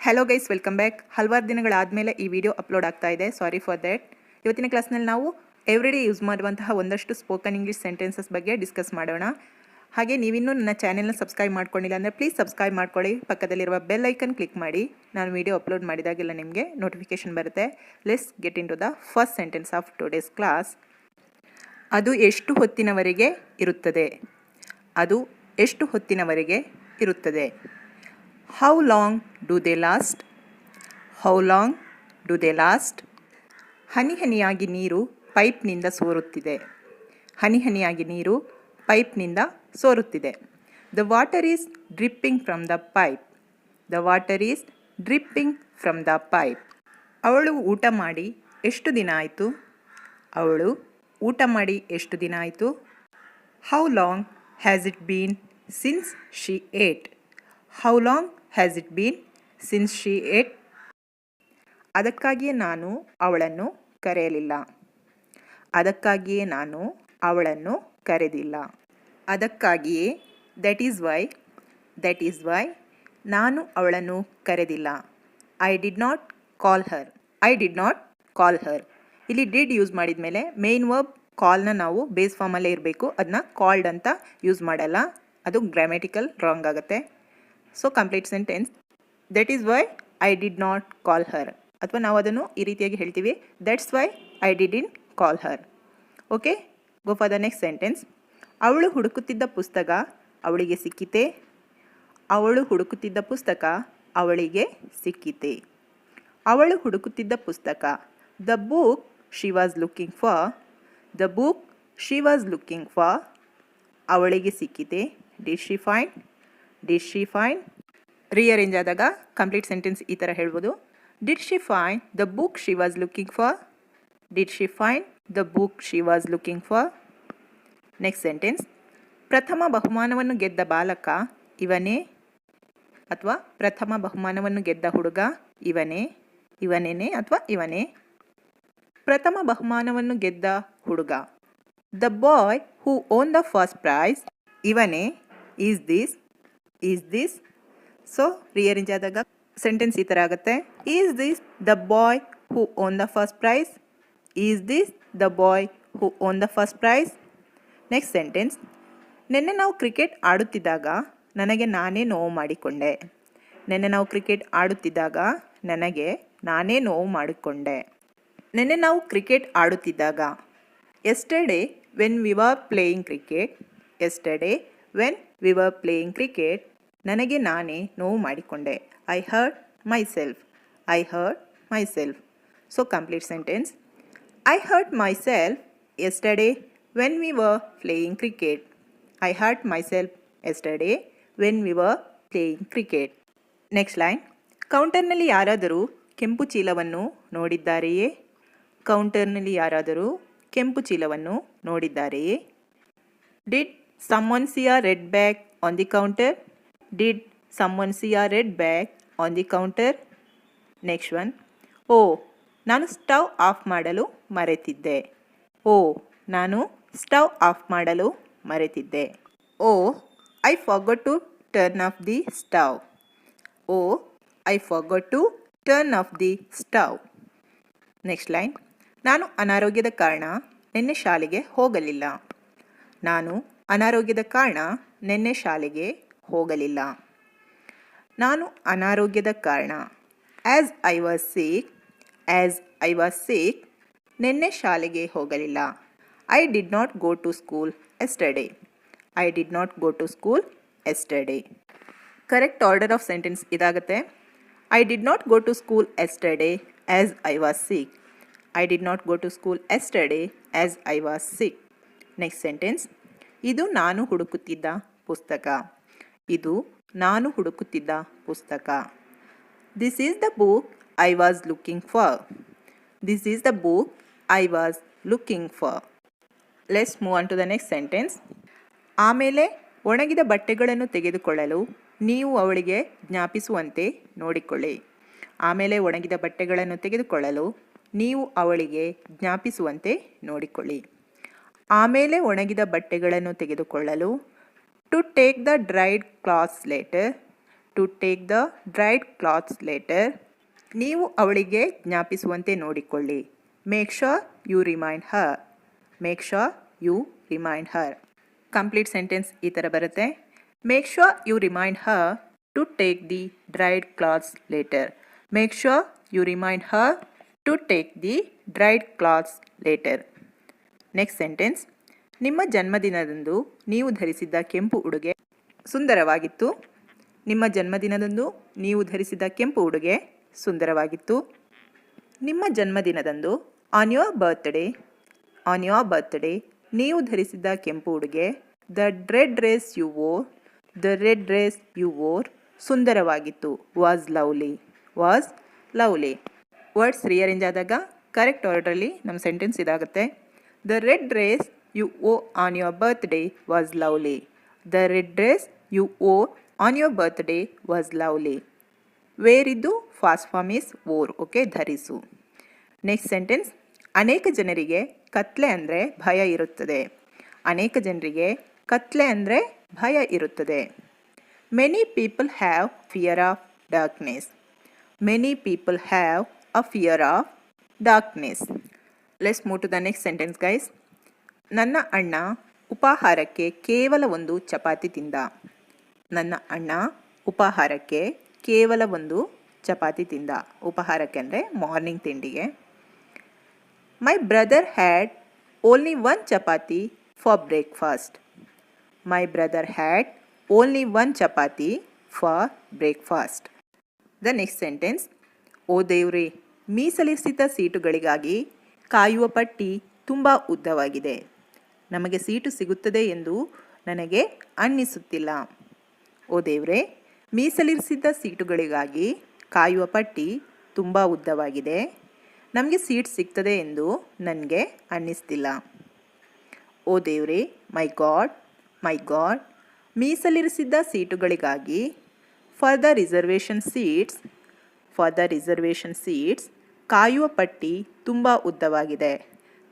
Hello guys, welcome back. ಹಲವಾರು ದಿನಗಳಾದಮೇಲೆ ಈ video upload ಆಗ್ತಾ ಇದೆ. Sorry for that. ಇವತ್ತಿನ ಕ್ಲಾಸ್ನಲ್ಲಿ ನಾವು ಎವ್ರಿಡೇ ಯೂಸ್ ಮಾಡುವಂತಹ ಒಂದಷ್ಟು ಸ್ಪೋಕನ್ ಇಂಗ್ಲೀಷ್ ಸೆಂಟೆನ್ಸಸ್ ಬಗ್ಗೆ ಡಿಸ್ಕಸ್ ಮಾಡೋಣ. ಹಾಗೆ ನೀವಿನ್ನೂ ನನ್ನ ಚಾನೆಲ್ನ ಸಬ್ಸ್ಕ್ರೈಬ್ ಮಾಡ್ಕೊಂಡಿಲ್ಲ ಅಂದರೆ ಪ್ಲೀಸ್ ಸಬ್ಸ್ಕ್ರೈಬ್ ಮಾಡ್ಕೊಳ್ಳಿ. ಪಕ್ಕದಲ್ಲಿರುವ ಬೆಲ್ ಐಕನ್ ಕ್ಲಿಕ್ ಮಾಡಿ. ನಾನು ವಿಡಿಯೋ ಅಪ್ಲೋಡ್ ಮಾಡಿದಾಗೆಲ್ಲ ನಿಮಗೆ ನೋಟಿಫಿಕೇಶನ್ ಬರುತ್ತೆ. Let's get into the first sentence of today's class. ಅದು ಎಷ್ಟು ಹೊತ್ತಿನವರೆಗೆ ಇರುತ್ತದೆ? ಅದು ಎಷ್ಟು ಹೊತ್ತಿನವರೆಗೆ ಇರುತ್ತದೆ? How long do they last? How long do they last? ಹನಿ ಹನಿಯಾಗಿ ನೀರು ಪೈಪ್ನಿಂದ ಸೋರುತ್ತಿದೆ. ಹನಿ ಹನಿಯಾಗಿ ನೀರು ಪೈಪ್ನಿಂದ ಸೋರುತ್ತಿದೆ. The water is dripping from the pipe. The water is dripping from the pipe. ಅವಳು ಊಟ ಮಾಡಿ ಎಷ್ಟು ದಿನ ಆಯಿತು? ಅವಳು ಊಟ ಮಾಡಿ ಎಷ್ಟು ದಿನ ಆಯಿತು? How long has it been since she ate? How long has it been since she ate? ಅದಕ್ಕಾಗಿಯೇ ನಾನು ಅವಳನ್ನು ಕರೆಯಲಿಲ್ಲ. ಅದಕ್ಕಾಗಿಯೇ ನಾನು ಅವಳನ್ನು ಕರೆದಿಲ್ಲ. ಅದಕ್ಕಾಗಿಯೇ that is why ನಾನು ಅವಳನ್ನು ಕರೆದಿಲ್ಲ. I did not call her. ಇಲ್ಲಿ ಡಿಡ್ ಯೂಸ್ ಮಾಡಿದ ಮೇಲೆ ಮೇನ್ ವರ್ಬ್ ಕಾಲ್ನ ನಾವು ಬೇಸ್ ಫಾರ್ಮಲ್ಲೇ ಇರಬೇಕು. ಅದನ್ನ ಕಾಲ್ಡ್ ಅಂತ ಯೂಸ್ ಮಾಡಲ್ಲ. ಅದು ಗ್ರಾಮ್ಯಾಟಿಕಲ್ ರಾಂಗ್ ಆಗುತ್ತೆ. So complete sentence, that is why I did not call her, ಅಥವಾ ನಾವು ಅದನ್ನು ಈ ರೀತಿಯಾಗಿ ಹೇಳ್ತೀವಿ, that's why I did call her. Okay, go for the next sentence. ಅವಳು ಹುಡುಕುತ್ತಿದ್ದ ಪುಸ್ತಕ ಅವಳಿಗೆ ಸಿಕ್ಕಿತೆ. ಅವಳು ಹುಡುಕುತ್ತಿದ್ದ ಪುಸ್ತಕ ಅವಳಿಗೆ ಸಿಕ್ಕಿತೆ. ಅವಳು ಹುಡುಕುತ್ತಿದ್ದ ಪುಸ್ತಕ, the book she was looking for. The book she was looking for ಅವಳಿಗೆ ಸಿಕ್ಕಿತೆ. ಡಿಡ್ ಶಿ ಫೈಂಡ್ ರೀಅರೇಂಜ್ ಆದಾಗ ಕಂಪ್ಲೀಟ್ ಸೆಂಟೆನ್ಸ್ ಈ ಥರ ಹೇಳ್ಬೋದು. Did she find the book she was looking for. Did she find the book she was looking for. Next sentence, ಪ್ರಥಮ ಬಹುಮಾನವನ್ನು ಗೆದ್ದ ಬಾಲಕ ಇವನೇ, ಅಥವಾ ಪ್ರಥಮ ಬಹುಮಾನವನ್ನು ಗೆದ್ದ ಹುಡುಗ ಇವನೇ, ಇವನೇನೆ ಅಥವಾ ಇವನೇ. ಪ್ರಥಮ ಬಹುಮಾನವನ್ನು ಗೆದ್ದ ಹುಡುಗ, the boy who won the first prize ಇವನೇ. Is this. ಸೊ ರೀಅರೇಂಜ್ ಆದಾಗ ಸೆಂಟೆನ್ಸ್ ಈ ಥರ ಆಗುತ್ತೆ. Is this the boy who won the first prize. Is this the boy who won the first prize. Next sentence, ನಿನ್ನೆ ನಾವು cricket ಆಡುತ್ತಿದ್ದಾಗ ನನಗೆ ನಾನೇ ನೋವು ಮಾಡಿಕೊಂಡೆ. ನಿನ್ನೆ ನಾವು ಕ್ರಿಕೆಟ್ ಆಡುತ್ತಿದ್ದಾಗ ನನಗೆ ನಾನೇ ನೋವು ಮಾಡಿಕೊಂಡೆ. ನಿನ್ನೆ ನಾವು ಕ್ರಿಕೆಟ್ ಆಡುತ್ತಿದ್ದಾಗ, yesterday when we were playing cricket. Yesterday when we were playing cricket ನನಗೆ ನಾನೇ ನೋವು ಮಾಡಿಕೊಂಡೆ. I hurt myself. So complete sentence, I hurt myself yesterday when we were playing cricket. I hurt myself yesterday when we were playing cricket. Next line, ಕೌಂಟರ್ನಲ್ಲಿ ಯಾರಾದರೂ ಕೆಂಪು ಚೀಲವನ್ನು ನೋಡಿದ್ದಾರೆಯೇ? ಕೌಂಟರ್ನಲ್ಲಿ ಯಾರಾದರೂ ಕೆಂಪು ಚೀಲವನ್ನು ನೋಡಿದ್ದಾರೆಯೇ? Did someone see a red bag on the counter? Did someone see a red bag on the counter? Next one, oh, ನಾನು ಸ್ಟವ್ ಆಫ್ ಮಾಡಲು ಮರೆತಿದ್ದೆ. ನಾನು ಸ್ಟವ್ ಆಫ್ ಮಾಡಲು ಮರೆತಿದ್ದೆ. I forgot to turn off the stove. I forgot to turn off the stove. Next line, ನಾನು ಅನಾರೋಗ್ಯದ ಕಾರಣ ನಿನ್ನೆ ಶಾಲೆಗೆ ಹೋಗಲಿಲ್ಲ. ನಾನು ಅನಾರೋಗ್ಯದ ಕಾರಣ ನಿನ್ನೆ ಶಾಲೆಗೆ ಹೋಗಲಿಲ್ಲ. ನಾನು ಅನಾರೋಗ್ಯದ ಕಾರಣ, ಆ್ಯಸ್ ಐ ವಾಸ್ ಸಿಕ್ ನಿನ್ನೆ ಶಾಲೆಗೆ ಹೋಗಲಿಲ್ಲ. I did not go to school yesterday. Correct order of sentence ಇದಾಗುತ್ತೆ. I did not go to school yesterday as I was sick. I did not go to school yesterday as I was sick. Next sentence, ಇದು ನಾನು ಹುಡುಕುತ್ತಿದ್ದ ಪುಸ್ತಕ. ಇದು ನಾನು ಹುಡುಕುತ್ತಿದ್ದ ಪುಸ್ತಕ. This is the book I was looking for. This is the book I was looking for. Let's move on to the next sentence. ಆಮೇಲೆ ಒಣಗಿದ ಬಟ್ಟೆಗಳನ್ನು ತೆಗೆದುಕೊಳ್ಳಲು ನೀವು ಅವಳಿಗೆ ಜ್ಞಾಪಿಸುವಂತೆ ನೋಡಿಕೊಳ್ಳಿ. ಆಮೇಲೆ ಒಣಗಿದ ಬಟ್ಟೆಗಳನ್ನು ತೆಗೆದುಕೊಳ್ಳಲು ನೀವು ಅವಳಿಗೆ ಜ್ಞಾಪಿಸುವಂತೆ ನೋಡಿಕೊಳ್ಳಿ. ಆಮೇಲೆ ಒಣಗಿದ ಬಟ್ಟೆಗಳನ್ನು ತೆಗೆದುಕೊಳ್ಳಲು, to take the dried clothes later. To take the dried clothes later. ನೀವು ಅವಳಿಗೆ ಜ್ಞಾಪಿಸುವಂತೆ ನೋಡಿಕೊಳ್ಳಿ. Make sure you remind her. Make sure you remind her. Complete sentence ಈ ಥರ ಬರುತ್ತೆ. Make sure you remind her to take the dried clothes later. Make sure you remind her to take the dried clothes later. Next sentence. ನಿಮ್ಮ ಜನ್ಮದಿನದಂದು ನೀವು ಧರಿಸಿದ್ದ ಕೆಂಪು ಉಡುಗೆ ಸುಂದರವಾಗಿತ್ತು. ನಿಮ್ಮ ಜನ್ಮದಿನದಂದು ನೀವು ಧರಿಸಿದ ಕೆಂಪು ಉಡುಗೆ ಸುಂದರವಾಗಿತ್ತು. ನಿಮ್ಮ ಜನ್ಮದಿನದಂದು ಆನ್ ಯೋರ್ ಬರ್ತ್ಡೇ ನೀವು ಧರಿಸಿದ್ದ ಕೆಂಪು ಉಡುಗೆ the red dress you wore ಸುಂದರವಾಗಿತ್ತು. Was lovely. ವರ್ಡ್ಸ್ ರಿಅರೇಂಜ್ ಆದಾಗ ಕರೆಕ್ಟ್ ಆರ್ಡ್ರಲ್ಲಿ ನಮ್ಮ ಸೆಂಟೆನ್ಸ್ ಇದಾಗುತ್ತೆ. The red dress you wore on your birthday was lovely. The red dress you wore on your birthday was lovely. Wear ಇದ್ದು past form is wore. Okay, ಧರಿಸು. Next sentence. ಅನೇಕ ಜನರಿಗೆ ಕತ್ಲೆ ಅಂದರೆ ಭಯ ಇರುತ್ತದೆ. ಅನೇಕ ಜನರಿಗೆ ಕತ್ಲೆ ಅಂದರೆ ಭಯ ಇರುತ್ತದೆ. Many people have fear of darkness. Many people have a fear of darkness. Let's move to the next sentence guys. ನನ್ನ ಅಣ್ಣ ಉಪಾಹಾರಕ್ಕೆ ಕೇವಲ ಒಂದು ಚಪಾತಿ ತಿಂದ. ನನ್ನ ಅಣ್ಣ ಉಪಾಹಾರಕ್ಕೆ ಕೇವಲ ಒಂದು ಚಪಾತಿ ತಿಂದ. ಉಪಾಹಾರಕ್ಕೆ ಅಂದರೆ ಮಾರ್ನಿಂಗ್ ತಿಂಡಿಗೆ. My brother had only one chapati for breakfast. My brother had only one chapati for breakfast. The next sentence. ಓ ದೇವ್ರೇ, ಮೀಸಲಿರಿಸಿದ ಸೀಟುಗಳಿಗಾಗಿ ಕಾಯುವ ಪಟ್ಟಿ ತುಂಬ ಉದ್ದವಾಗಿದೆ. ನಮಗೆ ಸೀಟು ಸಿಗುತ್ತದೆ ಎಂದು ನನಗೆ ಅನ್ನಿಸುತ್ತಿಲ್ಲ. ಓ ದೇವ್ರೇ, ಮೀಸಲಿರಿಸಿದ್ದ ಸೀಟುಗಳಿಗಾಗಿ ಕಾಯುವ ಪಟ್ಟಿ ತುಂಬ ಉದ್ದವಾಗಿದೆ. ನಮಗೆ ಸೀಟ್ ಸಿಗ್ತದೆ ಎಂದು ನನಗೆ ಅನ್ನಿಸ್ತಿಲ್ಲ. ಓ ದೇವ್ರೇ, ಮೈ ಗಾಡ್, ಮೀಸಲಿರಿಸಿದ್ದ ಸೀಟುಗಳಿಗಾಗಿ ಫಾರ್ ದ ರಿಸರ್ವೇಷನ್ ಸೀಟ್ಸ್ ಕಾಯುವ ಪಟ್ಟಿ ತುಂಬ ಉದ್ದವಾಗಿದೆ.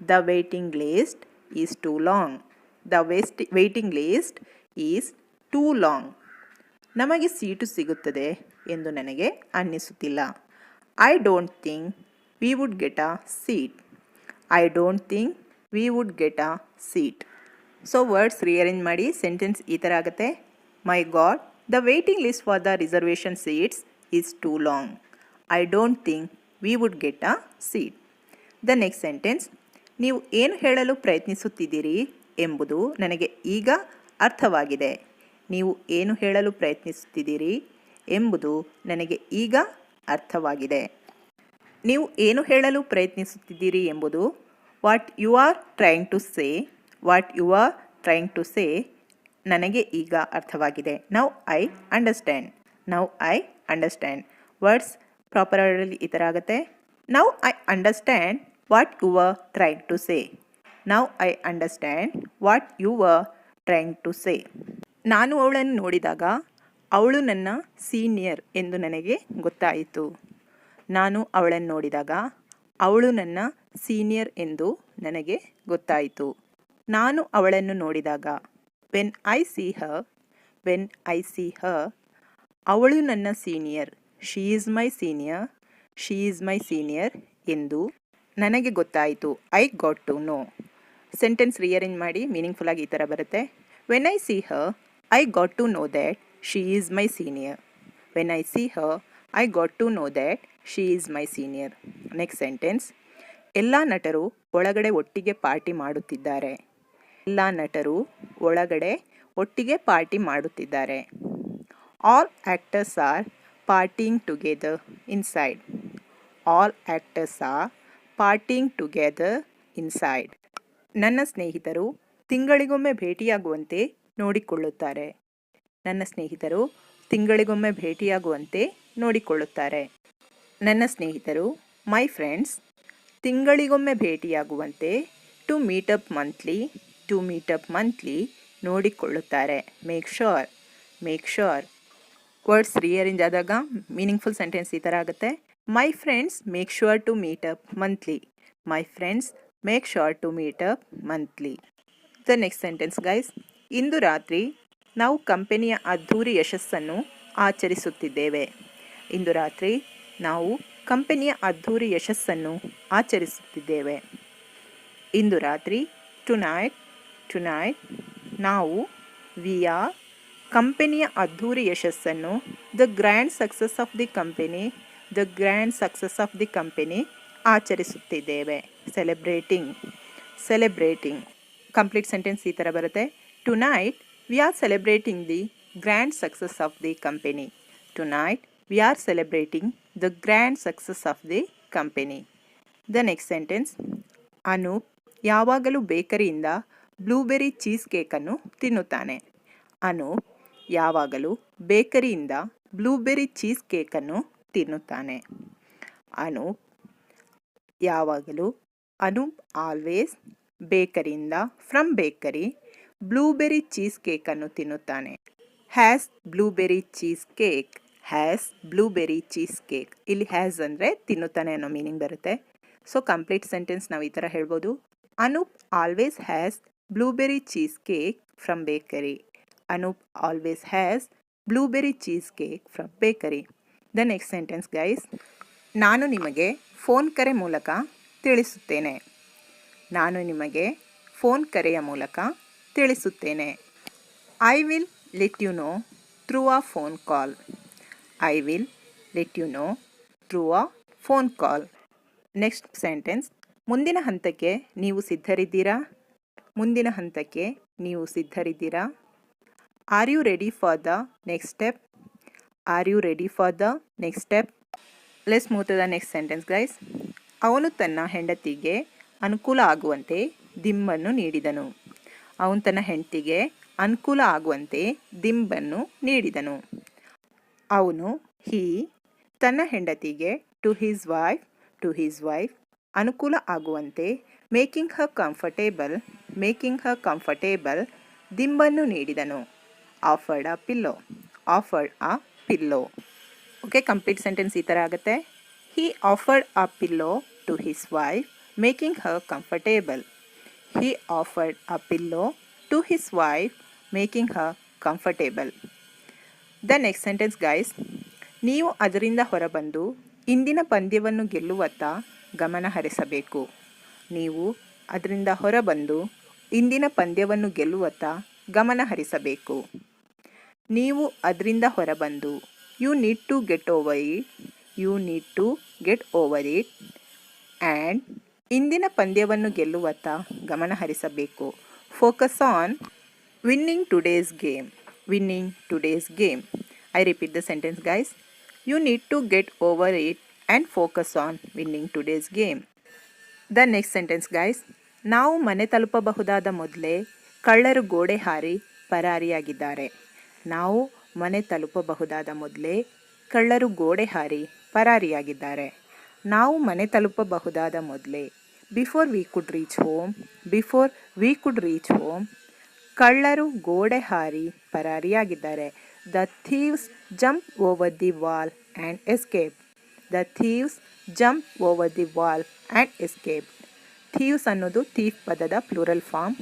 The waiting list is too long. The waiting list is too long. ನಮಗೆ ಸೀಟು ಸಿಗುತ್ತದೆ ಎಂದು ನನಗೆ ಅನ್ನಿಸುತ್ತಿಲ್ಲ. I don't think we would get a seat. I don't think we would get a seat. So words rearrange ಮಾಡಿ sentence ಈ ಥರ ಆಗುತ್ತೆ. My God, the waiting list for the reservation seats is too long. I don't think we would get a seat. The next sentence. ನೀವು ಏನು ಹೇಳಲು ಪ್ರಯತ್ನಿಸುತ್ತಿದ್ದೀರಿ ಎಂಬುದು ನನಗೆ ಈಗ ಅರ್ಥವಾಗಿದೆ. ನೀವು ಏನು ಹೇಳಲು ಪ್ರಯತ್ನಿಸುತ್ತಿದ್ದೀರಿ ಎಂಬುದು ನನಗೆ ಈಗ ಅರ್ಥವಾಗಿದೆ. ನೀವು ಏನು ಹೇಳಲು ಪ್ರಯತ್ನಿಸುತ್ತಿದ್ದೀರಿ ಎಂಬುದು what you are trying to say ನನಗೆ ಈಗ ಅರ್ಥವಾಗಿದೆ. Now I understand. Words proper ಆರ್ಡರಲ್ಲಿ ಈ ಥರ ಆಗುತ್ತೆ. Now I understand what you are trying to say. Now I understand what you are trying to say. ನಾನು ಅವಳನ್ನು ನೋಡಿದಾಗ ಅವಳು ನನ್ನ ಸೀನಿಯರ್ ಎಂದು ನನಗೆ ಗೊತ್ತಾಯಿತು. ನಾನು ಅವಳನ್ನು ನೋಡಿದಾಗ ಅವಳು ನನ್ನ ಸೀನಿಯರ್ ಎಂದು ನನಗೆ ಗೊತ್ತಾಯಿತು. ನಾನು ಅವಳನ್ನು ನೋಡಿದಾಗ ವೆನ್ ಐ ಸಿ ಹರ್ ಅವಳು ನನ್ನ senior. She is my senior ಎಂದು ನನಗೆ ಗೊತ್ತಾಯಿತು. I got to know. Sentence rearrange ಮಾಡಿ ಮೀನಿಂಗ್ಫುಲ್ ಆಗಿ ಈ ಥರ ಬರುತ್ತೆ. When I see her I got to know that she is my senior. When I see her I got to know that she is my senior. Next sentence. ಎಲ್ಲ ನಟರು ಒಳಗಡೆ ಒಟ್ಟಿಗೆ party ಮಾಡುತ್ತಿದ್ದಾರೆ. ಎಲ್ಲ ನಟರು ಒಳಗಡೆ ಒಟ್ಟಿಗೆ ಪಾರ್ಟಿ ಮಾಡುತ್ತಿದ್ದಾರೆ. All actors are partying together inside. All actors are partying together inside. ನನ್ನ ಸ್ನೇಹಿತರು ತಿಂಗಳಿಗೊಮ್ಮೆ ಭೇಟಿಯಾಗುವಂತೆ ನೋಡಿಕೊಳ್ಳುತ್ತಾರೆ. ನನ್ನ ಸ್ನೇಹಿತರು ತಿಂಗಳಿಗೊಮ್ಮೆ ಭೇಟಿಯಾಗುವಂತೆ ನೋಡಿಕೊಳ್ಳುತ್ತಾರೆ. ನನ್ನ ಸ್ನೇಹಿತರು ಮೈ ಫ್ರೆಂಡ್ಸ್ ತಿಂಗಳಿಗೊಮ್ಮೆ ಭೇಟಿಯಾಗುವಂತೆ ಟು ಮೀಟಪ್ ಮಂತ್ಲಿ ನೋಡಿಕೊಳ್ಳುತ್ತಾರೆ. Make sure. ವರ್ಡ್ಸ್ ರಿಅರೇಂಜ್ ಆದಾಗ ಮೀನಿಂಗ್ಫುಲ್ ಸೆಂಟೆನ್ಸ್ ಈ ಥರ ಆಗುತ್ತೆ. My friends make sure to meet up monthly. My friends make sure to meet up monthly. The next sentence guys. ಇಂದು ರಾತ್ರಿ ನಾವು ಕಂಪನಿಯ ಅದ್ಧೂರಿ ಯಶಸ್ಸನ್ನು ಆಚರಿಸುತ್ತಿದ್ದೇವೆ. ಇಂದು ರಾತ್ರಿ ನಾವು ಕಂಪನಿಯ ಅದ್ಧೂರಿ ಯಶಸ್ಸನ್ನು ಆಚರಿಸುತ್ತಿದ್ದೇವೆ. ಇಂದು ರಾತ್ರಿ ಟುನೈಟ್ ನಾವು ವಿ ಆರ್ ಕಂಪನಿಯ ಅದ್ಧೂರಿ ಯಶಸ್ಸನ್ನು the grand success of the company ಆಚರಿಸುತ್ತಿದ್ದೇವೆ. ಸೆಲೆಬ್ರೇಟಿಂಗ್ ಕಂಪ್ಲೀಟ್ ಸೆಂಟೆನ್ಸ್ ಈ ಥರ ಬರುತ್ತೆ. Tonight we are celebrating the grand success of the company. Tonight we are celebrating the grand success of the company. The next sentence, Anoop ಯಾವಾಗಲೂ ಬೇಕರಿಯಿಂದ blueberry cheese ಕೇಕನ್ನು ತಿನ್ನುತ್ತಾನೆ. ಅನೂಪ್ ಯಾವಾಗಲೂ ಬೇಕರಿಯಿಂದ ಬ್ಲೂಬೆರಿ ಚೀಸ್ ಕೇಕನ್ನು ತಿನ್ನುತ್ತಾನೆ. ಅನೂಪ್ ಆಲ್ವೇಸ್ ಬೇಕರಿಯಿಂದ ಫ್ರಮ್ ಬೇಕರಿ ಬ್ಲೂಬೆರಿ ಚೀಸ್ ಕೇಕನ್ನು ತಿನ್ನುತ್ತಾನೆ. Has blueberry cheese cake. ಇಲ್ಲಿ ಹ್ಯಾಸ್ ಅಂದರೆ ತಿನ್ನುತ್ತಾನೆ ಅನ್ನೋ ಮೀನಿಂಗ್ ಬರುತ್ತೆ. ಸೊ ಕಂಪ್ಲೀಟ್ ಸೆಂಟೆನ್ಸ್ ನಾವು ಈ ಥರ ಹೇಳ್ಬೋದು. Anoop always has blueberry cheese cake from bakery. Anoop always has blueberry cheese cake from bakery. The next sentence guys, ನಾನು ನಿಮಗೆ ಫೋನ್ ಕರೆ ಮೂಲಕ ತಿಳಿಸುತ್ತೇನೆ. I will let you know through a phone call. Next sentence, ಮುಂದಿನ ಹಂತಕ್ಕೆ ನೀವು ಸಿದ್ಧರಿದ್ದೀರಾ? Are you ready for the next step? Let's move to the next sentence guys. ಅವನು ತನ್ನ ಹೆಂಡತಿಗೆ ಅನುಕೂಲ ಆಗುವಂತೆ ದಿಂಬನ್ನು ನೀಡಿದನು. ಅವನು ತನ್ನ ಹೆಂಡತಿಗೆ ಟು ಹಿಸ್ ವೈಫ್ ಅನುಕೂಲ ಆಗುವಂತೆ ಮೇಕಿಂಗ್ ಹರ್ ಕಂಫರ್ಟೇಬಲ್ ದಿಂಬನ್ನು ನೀಡಿದನು. Offered a pillow. Okay, complete sentence ಈ ಥರ ಆಗುತ್ತೆ. He offered a pillow to his wife making her comfortable. The next sentence guys, ನೀವು ಅದರಿಂದ ಹೊರಬಂದು ಇಂದಿನ ಪಂದ್ಯವನ್ನು ಗೆಲ್ಲುವತ್ತ ಗಮನ ಹರಿಸಬೇಕು. You need to get over it and ಇಂದಿನ ಪಂದ್ಯವನ್ನು ಗೆಲ್ಲುವತ್ತ ಗಮನ ಹರಿಸಬೇಕು. Focus on winning today's game. I repeat the sentence guys. You need to get over it and focus on winning today's game. The next sentence guys, ನಾವು ಮನೆ ತಲುಪಬಹುದಾದ ಮೊದಲೇ ಕಳ್ಳರು ಗೋಡೆ ಹಾರಿ ಪರಾರಿಯಾಗಿದ್ದಾರೆ. Before we could reach home ಕಳ್ಳರು ಗೋಡೆ ಹಾರಿ ಪರಾರಿಯಾಗಿದ್ದಾರೆ. The thieves jump over the wall and escape. Thieves ಅನ್ನೋದು ಥೀಫ್ ಪದದ plural form.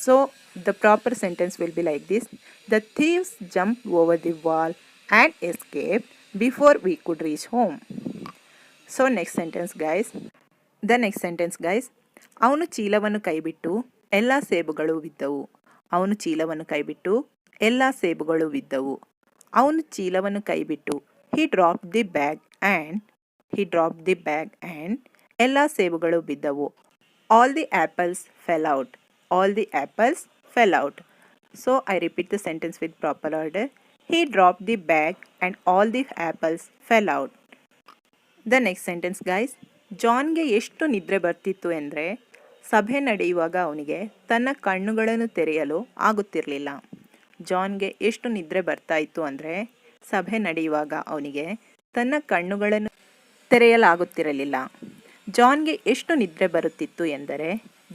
So the proper sentence will be like this: the thieves jump over the wall and escape before we could reach home. So next sentence guys, ಅವನು ಚೀಲವನ್ನು ಕೈಬಿಟ್ಟು ಎಲ್ಲ ಸೇಬುಗಳು ಬಿದ್ದವು. he dropped the bag and ಎಲ್ಲ ಸೇಬುಗಳು ಬಿದ್ದವು. all the apples fell out. So I repeat the sentence with proper order. He dropped the bag and all the apples fell out. The next sentence guys, ಜಾನ್ಗೆ ಎಷ್ಟು ನಿದ್ರೆ ಬರ್ತಿತ್ತು ಅಂದರೆ ಸಭೆ ನಡೆಯುವಾಗ ಅವನಿಗೆ ತನ್ನ ಕಣ್ಣುಗಳನ್ನು ತೆರೆಯಲು ಆಗುತ್ತಿರಲಿಲ್ಲ. ಜಾನ್ಗೆ ಎಷ್ಟು ನಿದ್ರೆ ಬರ್ತಾ ಇತ್ತು ಅಂದರೆ ಸಭೆ ನಡೆಯುವಾಗ ಅವನಿಗೆ ತನ್ನ ಕಣ್ಣುಗಳನ್ನು ತೆರೆಯಲಾಗುತ್ತಿರಲಿಲ್ಲ. ಜಾನ್ಗೆ ಎಷ್ಟು ನಿದ್ರೆ ಬರುತ್ತಿತ್ತು ಎಂದರೆ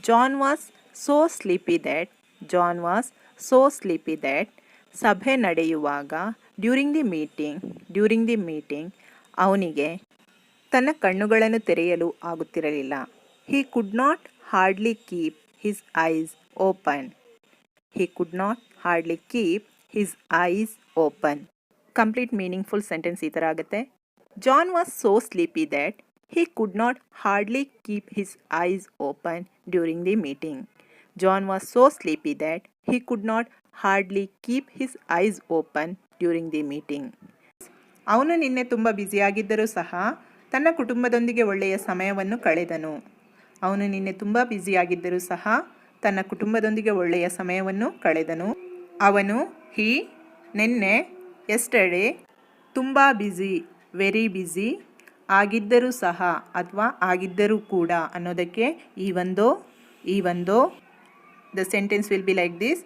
John was so sleepy that ಸಭೆ ನಡೆಯುವಾಗ ಡ್ಯೂರಿಂಗ್ ದಿ ಮೀಟಿಂಗ್ ಅವನಿಗೆ ತನ್ನ ಕಣ್ಣುಗಳನ್ನು ತೆರೆಯಲು ಆಗುತ್ತಿರಲಿಲ್ಲ. He could not hardly keep his eyes open. Complete meaningful sentence ಈ ಥರ ಆಗುತ್ತೆ. John was so sleepy that he could not hardly keep his eyes open during the meeting. John was so sleepy that he could not hardly keep his eyes open during the meeting. ಅವನು ನಿನ್ನೆ ತುಂಬ ಬ್ಯುಸಿಯಾಗಿದ್ದರೂ ಸಹ ತನ್ನ ಕುಟುಂಬದೊಂದಿಗೆ ಒಳ್ಳೆಯ ಸಮಯವನ್ನು ಕಳೆದನು. ಅವನು ನಿನ್ನೆ ತುಂಬ ಬ್ಯುಸಿಯಾಗಿದ್ದರೂ ಸಹ ತನ್ನ ಕುಟುಂಬದೊಂದಿಗೆ ಒಳ್ಳೆಯ ಸಮಯವನ್ನು ಕಳೆದನು. ಅವನು ನಿನ್ನೆ ಯೆಸ್ಟರ್ಡೇ ತುಂಬ ಬ್ಯುಸಿ, ವೆರಿ ಬ್ಯುಸಿ ಆಗಿದ್ದರೂ ಸಹ ಅಥವಾ ಆಗಿದ್ದರೂ ಕೂಡ ಅನ್ನೋದಕ್ಕೆ even though the sentence will be like this.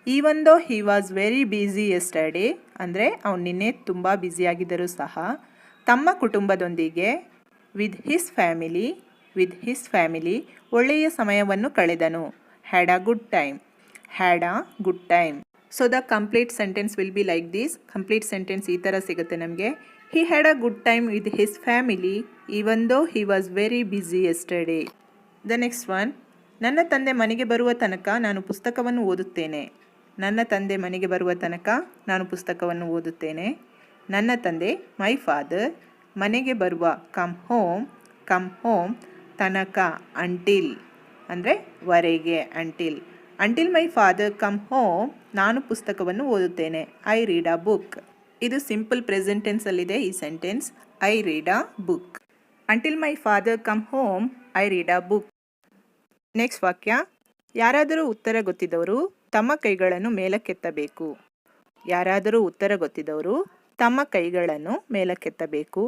Even though he was very busy yesterday ಅಂದರೆ ಅವನು ನಿನ್ನೆ ತುಂಬ ಬ್ಯುಸಿಯಾಗಿದ್ದರೂ ಸಹ ತಮ್ಮ ಕುಟುಂಬದೊಂದಿಗೆ ವಿತ್ ಹಿಸ್ ಫ್ಯಾಮಿಲಿ ಒಳ್ಳೆಯ ಸಮಯವನ್ನು ಕಳೆದನು. Had a good time. So the complete sentence will be like this. Complete sentence ಈ ಥರ ಸಿಗುತ್ತೆ ನಮಗೆ. He had a good time with his family even though he was very busy yesterday. The next one. ನನ್ನ ತಂದೆ ಮನೆಗೆ ಬರುವ ತನಕ ನಾನು ಪುಸ್ತಕವನ್ನು ಓದುತ್ತೇನೆ. ನನ್ನ ತಂದೆ ಮನೆಗೆ ಬರುವ ತನಕ ನಾನು ಪುಸ್ತಕವನ್ನು ಓದುತ್ತೇನೆ. ನನ್ನ ತಂದೆ ಮೈ ಫಾದರ್ ಮನೆಗೆ ಬರುವ ಕಮ್ ಹೋಮ್ ತನಕ ಅಂಟಿಲ್ ಅಂದರೆ ವರೆಗೆ until my father come home ನಾನು ಪುಸ್ತಕವನ್ನು ಓದುತ್ತೇನೆ. I read a book. ಇದು ಸಿಂಪಲ್ ಪ್ರೆಸೆಂಟ್ ಟೆನ್ಸಲ್ಲಿದೆ ಈ sentence. I read a book. Until my father come home I read a book. Next ವಾಕ್ಯ. ಯಾರಾದರೂ ಉತ್ತರ ಗೊತ್ತಿದ್ದವರು ತಮ್ಮ ಕೈಗಳನ್ನು ಮೇಲಕ್ಕೆತ್ತಬೇಕು. ಯಾರಾದರೂ ಉತ್ತರ ಗೊತ್ತಿದ್ದವರು ತಮ್ಮ ಕೈಗಳನ್ನು ಮೇಲಕ್ಕೆತ್ತಬೇಕು.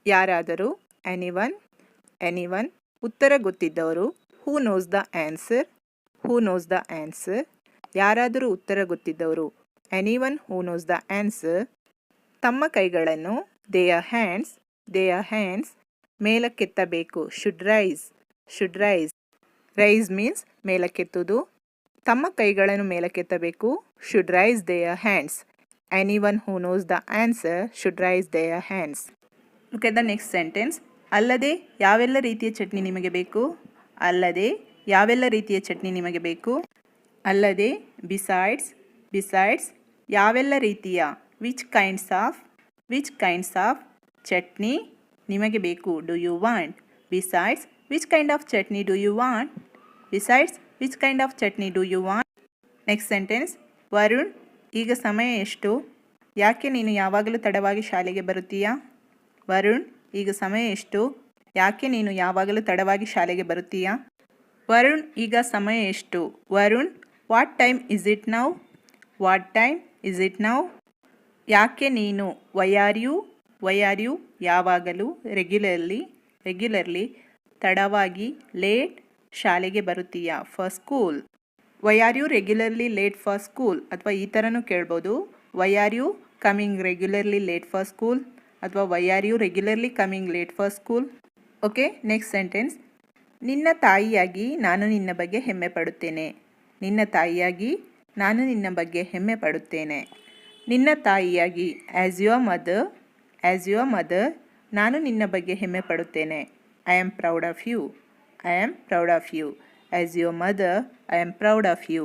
ಯಾರಾದರೂ ಎನಿವನ್ ಉತ್ತರ ಗೊತ್ತಿದ್ದವರು ಹೂ ನೋಸ್ ದ ಆನ್ಸರ್. ಯಾರಾದರೂ ಉತ್ತರ ಗೊತ್ತಿದ್ದವರು anyone who knows the answer ತಮ್ಮ ಕೈಗಳನ್ನು ದೇಯರ್ ಹ್ಯಾಂಡ್ಸ್ ಮೇಲಕ್ಕೆತ್ತಬೇಕು. ಶುಡ್ ರೈಸ್ ಮೀನ್ಸ್ ಮೇಲಕ್ಕೆತ್ತುವುದು. ತಮ್ಮ ಕೈಗಳನ್ನು ಮೇಲಕ್ಕೆತ್ತಬೇಕು. Should raise their hands. Anyone who knows the answer should raise their hands. Look at the next sentence. ಅಲ್ಲದೆ ಯಾವೆಲ್ಲ ರೀತಿಯ ಚಟ್ನಿ ನಿಮಗೆ ಬೇಕು. ಅಲ್ಲದೆ ಬಿಸೈಡ್ಸ್ ಯಾವೆಲ್ಲ ರೀತಿಯ ವಿಚ್ ಕೈಂಡ್ಸ್ ಆಫ್ ಚಟ್ನಿ ನಿಮಗೆ ಬೇಕು. Do you want. Besides which kind of chutney do you want. Next sentence. Varun ಈಗ ಸಮಯ ಎಷ್ಟು. ಯಾಕೆ ನೀನು ಯಾವಾಗಲೂ ತಡವಾಗಿ ಶಾಲೆಗೆ ಬರುತ್ತೀಯಾ. ವರುಣ್ ಈಗ ಸಮಯ ಎಷ್ಟು. ಯಾಕೆ ನೀನು ಯಾವಾಗಲೂ ತಡವಾಗಿ ಶಾಲೆಗೆ ಬರುತ್ತೀಯಾ. ವರುಣ್ ಈಗ ಸಮಯ ಎಷ್ಟು. Varun what time is it now. ಯಾಕೆ ನೀನು ವೈ ಆರ್ ಯು ಯಾವಾಗಲೂ ರೆಗ್ಯುಲರ್ಲಿ ತಡವಾಗಿ ಲೇಟ್ ಶಾಲೆಗೆ ಬರುತ್ತೀಯಾ. For school. Why are you regularly late for school ಅಥವಾ ಈ ಥರನೂ ಕೇಳ್ಬೋದು. Why are you coming regularly late for school ಅಥವಾ why are you regularly coming late for school. Okay. Next sentence. ನಿನ್ನ ತಾಯಿಯಾಗಿ ನಾನು ನಿನ್ನ ಬಗ್ಗೆ ಹೆಮ್ಮೆ ಪಡುತ್ತೇನೆ. ನಿನ್ನ ತಾಯಿಯಾಗಿ ನಾನು ನಿನ್ನ ಬಗ್ಗೆ ಹೆಮ್ಮೆ ಪಡುತ್ತೇನೆ. ನಿನ್ನ ತಾಯಿಯಾಗಿ ಆ್ಯಸ್ ಯುವರ್ ಮದರ್ ನಾನು ನಿನ್ನ ಬಗ್ಗೆ ಹೆಮ್ಮೆ ಪಡುತ್ತೇನೆ. I am proud of you. As your mother I am proud of you.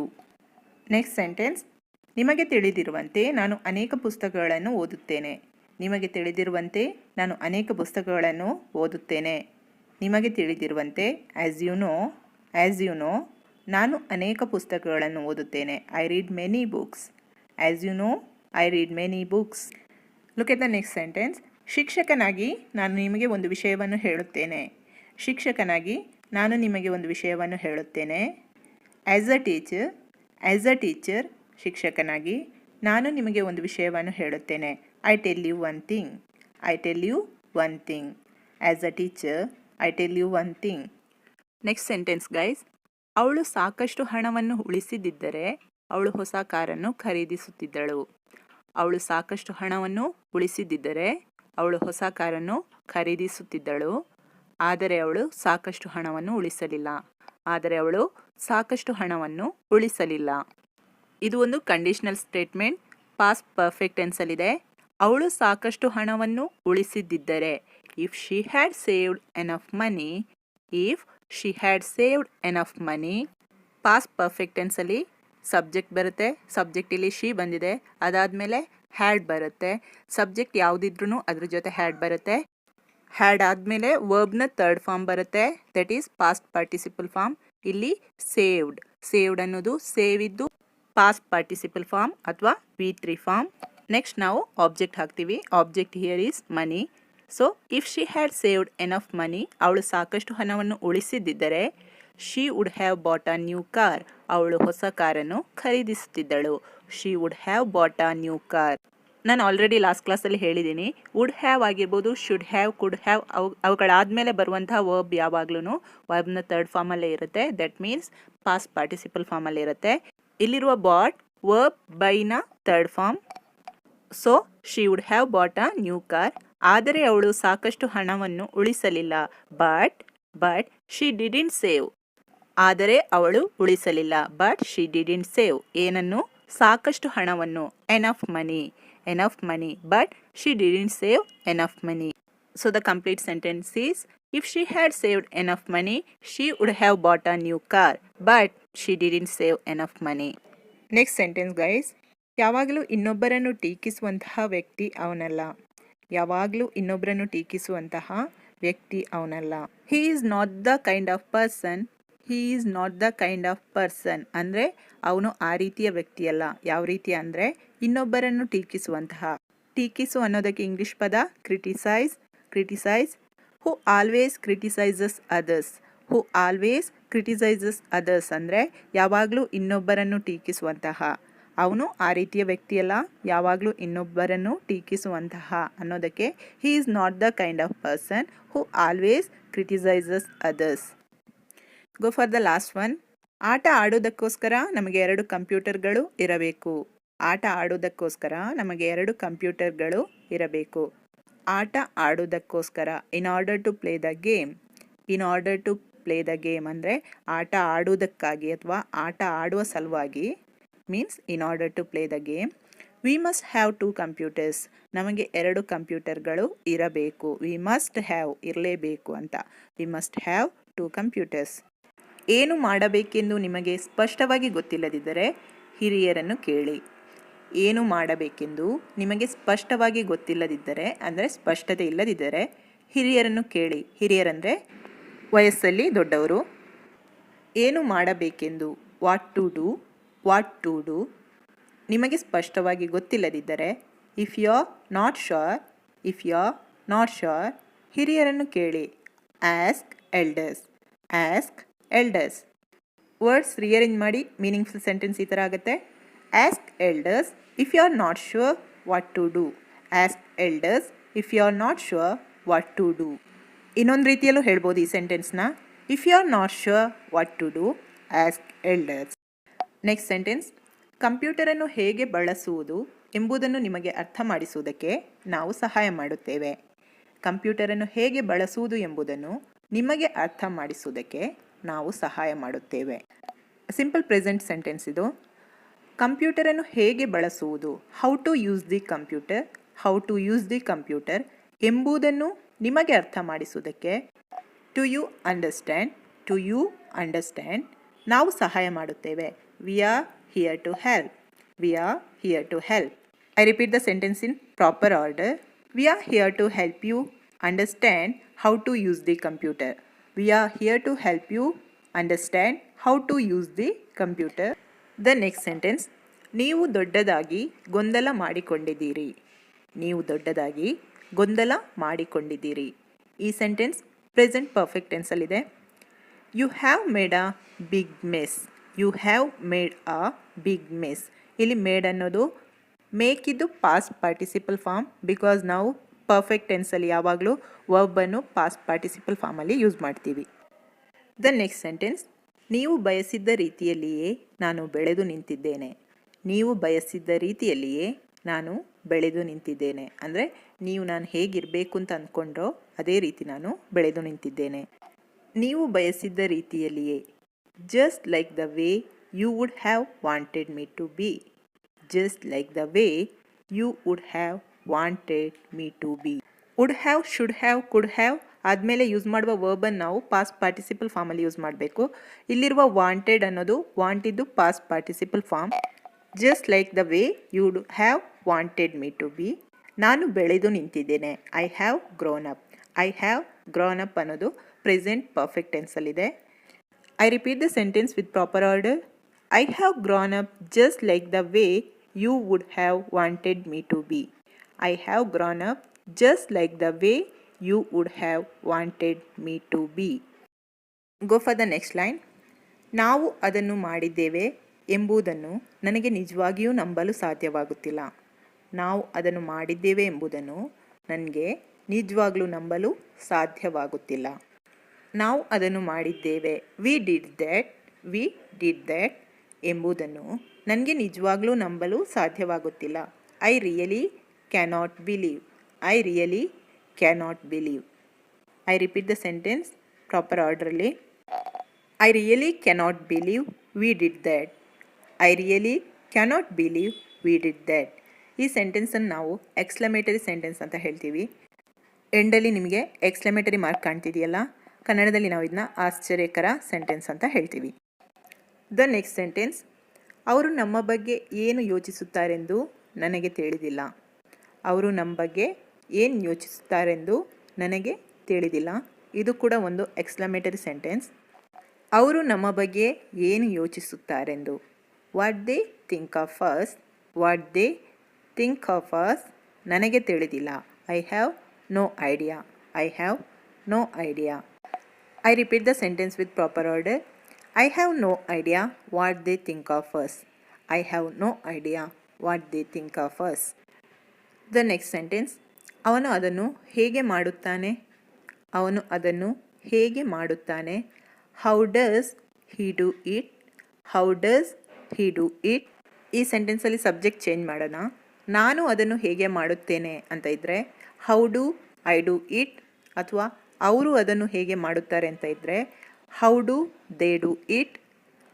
Next sentence. ನಿಮಗೆ ತಿಳಿದಿರುವಂತೆ ನಾನು ಅನೇಕ ಪುಸ್ತಕಗಳನ್ನು ಓದುತ್ತೇನೆ. ನಿಮಗೆ ತಿಳಿದಿರುವಂತೆ ನಾನು ಅನೇಕ ಪುಸ್ತಕಗಳನ್ನು ಓದುತ್ತೇನೆ. ನಿಮಗೆ ತಿಳಿದಿರುವಂತೆ ಆ್ಯಸ್ ಯು ನೋ ನಾನು ಅನೇಕ ಪುಸ್ತಕಗಳನ್ನು ಓದುತ್ತೇನೆ. I read many books. As you know I read many books. Look at the next sentence. ಶಿಕ್ಷಕನಾಗಿ ನಾನು ನಿಮಗೆ ಒಂದು ವಿಷಯವನ್ನು ಹೇಳುತ್ತೇನೆ. ಆ್ಯಸ್ ಅ ಟೀಚರ್ ಶಿಕ್ಷಕನಾಗಿ ನಾನು ನಿಮಗೆ ಒಂದು ವಿಷಯವನ್ನು ಹೇಳುತ್ತೇನೆ. I tell you one thing. As a teacher I tell you one thing. Next sentence guys. ಅವಳು ಸಾಕಷ್ಟು ಹಣವನ್ನು ಉಳಿಸಿದ್ದರೆ ಅವಳು ಹೊಸ ಕಾರನ್ನು ಖರೀದಿಸುತ್ತಿದ್ದಳು. ಆದರೆ ಅವಳು ಸಾಕಷ್ಟು ಹಣವನ್ನು ಉಳಿಸಲಿಲ್ಲ. ಇದು ಒಂದು ಕಂಡೀಷನಲ್ ಸ್ಟೇಟ್ಮೆಂಟ್. ಪಾಸ್ಟ್ ಪರ್ಫೆಕ್ಟ್ ಟೆನ್ಸಲ್ಲಿದೆ. ಅವಳು ಸಾಕಷ್ಟು ಹಣವನ್ನು ಉಳಿಸಿದ್ದರೆ. If she had saved enough money past perfect ಟೆನ್ಸಲ್ಲಿ ಸಬ್ಜೆಕ್ಟ್ ಬರುತ್ತೆ. ಸಬ್ಜೆಕ್ಟ್ ಇಲ್ಲಿ ಶಿ ಬಂದಿದೆ. ಅದಾದಮೇಲೆ ಹ್ಯಾಡ್ ಬರುತ್ತೆ. ಸಬ್ಜೆಕ್ಟ್ ಯಾವುದಿದ್ರೂ ಅದ್ರ ಜೊತೆ ಹ್ಯಾಡ್ ಬರುತ್ತೆ. ಹ್ಯಾಡ್ ಆದಮೇಲೆ ವರ್ಬ್ನ ಥರ್ಡ್ ಫಾರ್ಮ್ ಬರುತ್ತೆ, that is past participle form. ಇಲ್ಲಿ ಸೇವ್ಡ್ ಅನ್ನೋದು ಸೇವ್ ಇದ್ದು ಪಾಸ್ಟ್ ಪಾರ್ಟಿಸಿಪಲ್ ಫಾರ್ಮ್ ಅಥವಾ V3 ಫಾರ್ಮ್. ನೆಕ್ಸ್ಟ್ ನಾವು ಆಬ್ಜೆಕ್ಟ್ ಹಾಕ್ತೀವಿ. Object here is money. So if she had saved enough money, ಅವಳು ಸಾಕಷ್ಟು ಹಣವನ್ನು ಉಳಿಸಿದ್ದರೆ she would have bought a new car, ಅವಳು ಹೊಸ ಕಾರನ್ನು ಖರೀದಿಸುತ್ತಿದ್ದಳು. She would have bought a new car. ನಾನು ಆಲ್ರೆಡಿ ಲಾಸ್ಟ್ ಕ್ಲಾಸಲ್ಲಿ ಹೇಳಿದ್ದೀನಿ, ವುಡ್ ಹ್ಯಾವ್ ಆಗಿರ್ಬೋದು, ಶುಡ್ ಹ್ಯಾವ್, ಕುಡ್ ಹ್ಯಾವ್, ಅವುಗಳಾದಮೇಲೆ ಬರುವಂತಹ ವರ್ಬ್ ಯಾವಾಗ್ಲೂ ವರ್ಬ್ನ ಥರ್ಡ್ ಫಾರ್ಮಲ್ಲೇ ಇರುತ್ತೆ. ದಟ್ ಮೀನ್ಸ್ ಪಾಸ್ಟ್ ಪಾರ್ಟಿಸಿಪಲ್ ಫಾರ್ಮಲ್ಲಿ ಇರುತ್ತೆ. ಇಲ್ಲಿರುವ ಬಾಟ್ ವರ್ಬ್ ಬೈನ third form. So she would have bought a new car. ಆದರೆ ಅವಳು ಸಾಕಷ್ಟು ಹಣವನ್ನು ಉಳಿಸಲಿಲ್ಲ. But she didn't save. ಆದರೆ ಅವಳು ಉಳಿಸಲಿಲ್ಲ. But she didn't save. ಏನನ್ನು? ಸಾಕಷ್ಟು ಹಣವನ್ನು. Enough money. But she didn't save enough money. So the complete sentence is, if she had saved enough money, she would have bought a new car. But she didn't save enough money. Next sentence guys. ಯಾವಾಗಲೂ ಇನ್ನೊಬ್ಬರನ್ನು ಟೀಕಿಸುವಂತಹ ವ್ಯಕ್ತಿ ಅವನಲ್ಲ. ಯಾವಾಗಲೂ ಇನ್ನೊಬ್ಬರನ್ನು ಟೀಕಿಸುವಂತಹ ವ್ಯಕ್ತಿ ಅವನಲ್ಲ. He is not the kind of person. ಅಂದರೆ ಅವನು ಆ ರೀತಿಯ ವ್ಯಕ್ತಿಯಲ್ಲ. ಯಾವ ರೀತಿ ಅಂದರೆ ಇನ್ನೊಬ್ಬರನ್ನು ಟೀಕಿಸು ಅನ್ನೋದಕ್ಕೆ ಇಂಗ್ಲಿಷ್ ಪದ criticise. Who always criticizes others ಅಂದರೆ ಯಾವಾಗಲೂ ಇನ್ನೊಬ್ಬರನ್ನು ಟೀಕಿಸುವಂತಹ. ಅವನು ಆ ರೀತಿಯ ವ್ಯಕ್ತಿಯಲ್ಲ, ಯಾವಾಗಲೂ ಇನ್ನೊಬ್ಬರನ್ನು ಟೀಕಿಸುವಂತಹ ಅನ್ನೋದಕ್ಕೆ he is not the kind of person who always criticizes others. Go for the last one. ಆಟ ಆಡೋದಕ್ಕೋಸ್ಕರ ನಮಗೆ 2 ಕಂಪ್ಯೂಟರ್ಗಳು ಇರಬೇಕು. ಆಟ ಆಡೋದಕ್ಕೋಸ್ಕರ in order to play the game ಅಂದರೆ ಆಟ ಆಡುವುದಕ್ಕಾಗಿ ಅಥವಾ ಆಟ ಆಡುವ ಸಲುವಾಗಿ, means in order to play the game. We must have 2 computers. ನಮಗೆ 2 ಕಂಪ್ಯೂಟರ್ಗಳು ಇರಬೇಕು. ವಿ ಮಸ್ಟ್ ಹ್ಯಾವ್ ಇರಲೇಬೇಕು ಅಂತ. We must have 2 computers. ಏನು ಮಾಡಬೇಕೆಂದು ನಿಮಗೆ ಸ್ಪಷ್ಟವಾಗಿ ಗೊತ್ತಿಲ್ಲದಿದ್ದರೆ ಹಿರಿಯರನ್ನು ಕೇಳಿ. ಏನು ಮಾಡಬೇಕೆಂದು ನಿಮಗೆ ಸ್ಪಷ್ಟವಾಗಿ ಗೊತ್ತಿಲ್ಲದಿದ್ದರೆ ಅಂದರೆ ಸ್ಪಷ್ಟತೆ ಇಲ್ಲದಿದ್ದರೆ ಹಿರಿಯರನ್ನು ಕೇಳಿ. ಹಿರಿಯರಂದರೆ ವಯಸ್ಸಲ್ಲಿ ದೊಡ್ಡವರು. ಏನು ಮಾಡಬೇಕೆಂದು ವಾಟ್ ಟು ಡೂ ನಿಮಗೆ ಸ್ಪಷ್ಟವಾಗಿ ಗೊತ್ತಿಲ್ಲದಿದ್ದರೆ if you are not sure ಹಿರಿಯರನ್ನು ಕೇಳಿ. Ask elders. ವರ್ಡ್ಸ್ ರಿಅರೇಂಜ್ ಮಾಡಿ ಮೀನಿಂಗ್ಫುಲ್ ಸೆಂಟೆನ್ಸ್ ಈ ಥರ ಆಗುತ್ತೆ. Ask elders if you are not sure what to do. ಇನ್ನೊಂದು ರೀತಿಯಲ್ಲೂ ಹೇಳ್ಬೋದು ಈ ಸೆಂಟೆನ್ಸ್ನ. If you are not sure what to do, ask elders. Next sentence. ಕಂಪ್ಯೂಟರನ್ನು ಹೇಗೆ ಬಳಸುವುದು ಎಂಬುದನ್ನು ನಿಮಗೆ ಅರ್ಥ ಮಾಡಿಸುವುದಕ್ಕೆ ನಾವು ಸಹಾಯ ಮಾಡುತ್ತೇವೆ. ಕಂಪ್ಯೂಟರನ್ನು ಹೇಗೆ ಬಳಸುವುದು ಎಂಬುದನ್ನು ನಿಮಗೆ ಅರ್ಥ ಮಾಡಿಸುವುದಕ್ಕೆ ನಾವು ಸಹಾಯ ಮಾಡುತ್ತೇವೆ. ಸಿಂಪಲ್ ಪ್ರೆಸೆಂಟ್ ಸೆಂಟೆನ್ಸ್ ಇದು. ಕಂಪ್ಯೂಟರನ್ನು ಹೇಗೆ ಬಳಸುವುದು, how to use the computer ಎಂಬುದನ್ನು ನಿಮಗೆ ಅರ್ಥ ಮಾಡಿಸುವುದಕ್ಕೆ ಟು ಯು ಅಂಡರ್ಸ್ಟ್ಯಾಂಡ್ ನಾವು ಸಹಾಯ ಮಾಡುತ್ತೇವೆ. We are here to help. I repeat the sentence in proper order. We are here to help you understand how to use the computer. The next sentence. ನೀವು ದೊಡ್ಡದಾಗಿ ಗೊಂದಲ ಮಾಡಿಕೊಂಡಿದ್ದೀರಿ. ಈ ಸೆಂಟೆನ್ಸ್ ಪ್ರೆಸೆಂಟ್ ಪರ್ಫೆಕ್ಟ್ ಟೆನ್ಸಲ್ಲಿದೆ. You have made a big mess. ಇಲ್ಲಿ made ಅನ್ನೋದು ಮೇಕಿದ್ದು past participle form. Because ನಾವು ಪರ್ಫೆಕ್ಟ್ ಟೆನ್ಸಲ್ಲಿ ಯಾವಾಗಲೂ ವರ್ಬನ್ನು ಪಾಸ್ಟ್ ಪಾರ್ಟಿಸಿಪಲ್ ಫಾರ್ಮಲ್ಲಿ ಯೂಸ್ ಮಾಡ್ತೀವಿ. The next sentence. ನೀವು ಬಯಸಿದ್ದ ರೀತಿಯಲ್ಲಿಯೇ ನಾನು ಬೆಳೆದು ನಿಂತಿದ್ದೇನೆ. ಅಂದರೆ ನೀವು ನಾನು ಹೇಗಿರಬೇಕು ಅಂತ ಅಂದ್ಕೊಂಡ್ರೋ ಅದೇ ರೀತಿ ನಾನು ಬೆಳೆದು ನಿಂತಿದ್ದೇನೆ. ನೀವು ಬಯಸಿದ್ದ ರೀತಿಯಲ್ಲಿಯೇ. Just like the way you would have wanted me to be. Would have, should have, could have ಆದಮೇಲೆ ಯೂಸ್ ಮಾಡುವ ವರ್ಬನ್ನು ನಾವು ಪಾಸ್ಟ್ ಪಾರ್ಟಿಸಿಪಲ್ ಫಾರ್ಮಲ್ಲಿ ಯೂಸ್ ಮಾಡಬೇಕು. ಇಲ್ಲಿರುವ ವಾಂಟೆಡ್ ಅನ್ನೋದು ವಾಂಟಿದ್ದು past participle form. Just like the way you would have wanted me to be. ನಾನು ಬೆಳೆದು ನಿಂತಿದ್ದೇನೆ. I have grown up. I have grown up ಅನ್ನೋದು ಪ್ರೆಸೆಂಟ್ ಪರ್ಫೆಕ್ಟ್ ಟೆನ್ಸಲ್ಲಿದೆ. I repeat the sentence with proper order. I have grown up just like the way you would have wanted me to be. I have grown up just like the way you would have wanted me to B. Go for the next line. ನಾವು ಅದನ್ನು ಮಾಡಿದ್ದೇವೆ ಎಂಬುದನ್ನು ನನಗೆ ನಿಜವಾಗಿಯೂ ನಂಬಲು ಸಾಧ್ಯವಾಗುತ್ತಿಲ್ಲ. ನಾವು ಅದನ್ನು ಮಾಡಿದ್ದೇವೆ ಎಂಬುದನ್ನು ನನಗೆ ನಿಜವಾಗ್ಲೂ ನಂಬಲು ಸಾಧ್ಯವಾಗುತ್ತಿಲ್ಲ. ನಾವು ಅದನ್ನು ಮಾಡಿದ್ದೇವೆ, ವಿ ಡಿಡ್ ದ್ಯಾಟ್ ಎಂಬುದನ್ನು ನನಗೆ ನಿಜವಾಗ್ಲೂ ನಂಬಲು ಸಾಧ್ಯವಾಗುತ್ತಿಲ್ಲ. I really cannot believe. I repeat the sentence proper ಆರ್ಡ್ರಲ್ಲಿ. I really cannot believe we did that. I really cannot believe we did that. ಈ ಸೆಂಟೆನ್ಸನ್ನು ನಾವು ಎಕ್ಸ್ಕ್ಲಮೇಟರಿ ಸೆಂಟೆನ್ಸ್ ಅಂತ ಹೇಳ್ತೀವಿ. ಎಂಡಲ್ಲಿ ನಿಮಗೆ ಎಕ್ಸ್ಕ್ಲಮೇಟರಿ ಮಾರ್ಕ್ ಕಾಣ್ತಿದೆಯಲ್ಲ, ಕನ್ನಡದಲ್ಲಿ ನಾವು ಇದನ್ನ ಆಶ್ಚರ್ಯಕರ ಸೆಂಟೆನ್ಸ್ ಅಂತ ಹೇಳ್ತೀವಿ. The next sentence. ಅವರು ನಮ್ಮ ಬಗ್ಗೆ ಏನು ಯೋಚಿಸುತ್ತಾರೆಂದು ನನಗೆ ತಿಳಿದಿಲ್ಲ. ಅವರು ನಮ್ಮ ಬಗ್ಗೆ ಏನು ಯೋಚಿಸುತ್ತಾರೆಂದು ನನಗೆ ತಿಳಿದಿಲ್ಲ. ಇದು ಕೂಡ ಒಂದು ಎಕ್ಸ್ಕ್ಲಮೇಟರಿ ಸೆಂಟೆನ್ಸ್. ಅವರು ನಮ್ಮ ಬಗ್ಗೆ ಏನು ಯೋಚಿಸುತ್ತಾರೆಂದು. What they think of us ನನಗೆ ತಿಳಿದಿಲ್ಲ. I have no idea. I repeat the sentence with proper order. I have no idea what they think of us. I have no idea what they think of us. The next sentence. ಅವನು ಅದನ್ನು ಹೇಗೆ ಮಾಡುತ್ತಾನೆ. How does he do it. ಈ ಸೆಂಟೆನ್ಸಲ್ಲಿ subject change ಮಾಡೋಣ. ನಾನು ಅದನ್ನು ಹೇಗೆ ಮಾಡುತ್ತೇನೆ ಅಂತ ಇದ್ದರೆ how do I do it, ಅಥವಾ ಅವರು ಅದನ್ನು ಹೇಗೆ ಮಾಡುತ್ತಾರೆ ಅಂತ ಇದ್ದರೆ how do they do it,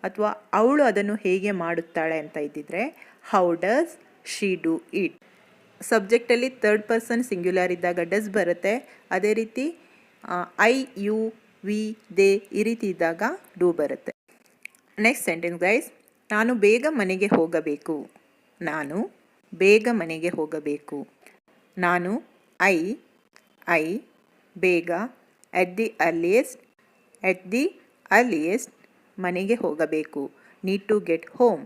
ಅಥವಾ ಅವಳು ಅದನ್ನು ಹೇಗೆ ಮಾಡುತ್ತಾಳೆ ಅಂತ ಇದ್ದಿದ್ರೆ how does she do it. ಸಬ್ಜೆಕ್ಟಲ್ಲಿ ಥರ್ಡ್ ಪರ್ಸನ್ ಸಿಂಗ್ಯುಲರ್ ಇದ್ದಾಗ ಡಸ್ ಬರುತ್ತೆ. ಅದೇ ರೀತಿ ಐ, ಯು, ವಿ, ದೇ ಈ ರೀತಿ ಇದ್ದಾಗ ಡೂ ಬರುತ್ತೆ. Next sentence guys. ನಾನು ಬೇಗ ಮನೆಗೆ ಹೋಗಬೇಕು. ನಾನು ಐ ಬೇಗ ಎಟ್ ದಿ ಅರ್ಲಿಯೆಸ್ಟ್ ಮನೆಗೆ ಹೋಗಬೇಕು. Need to get home.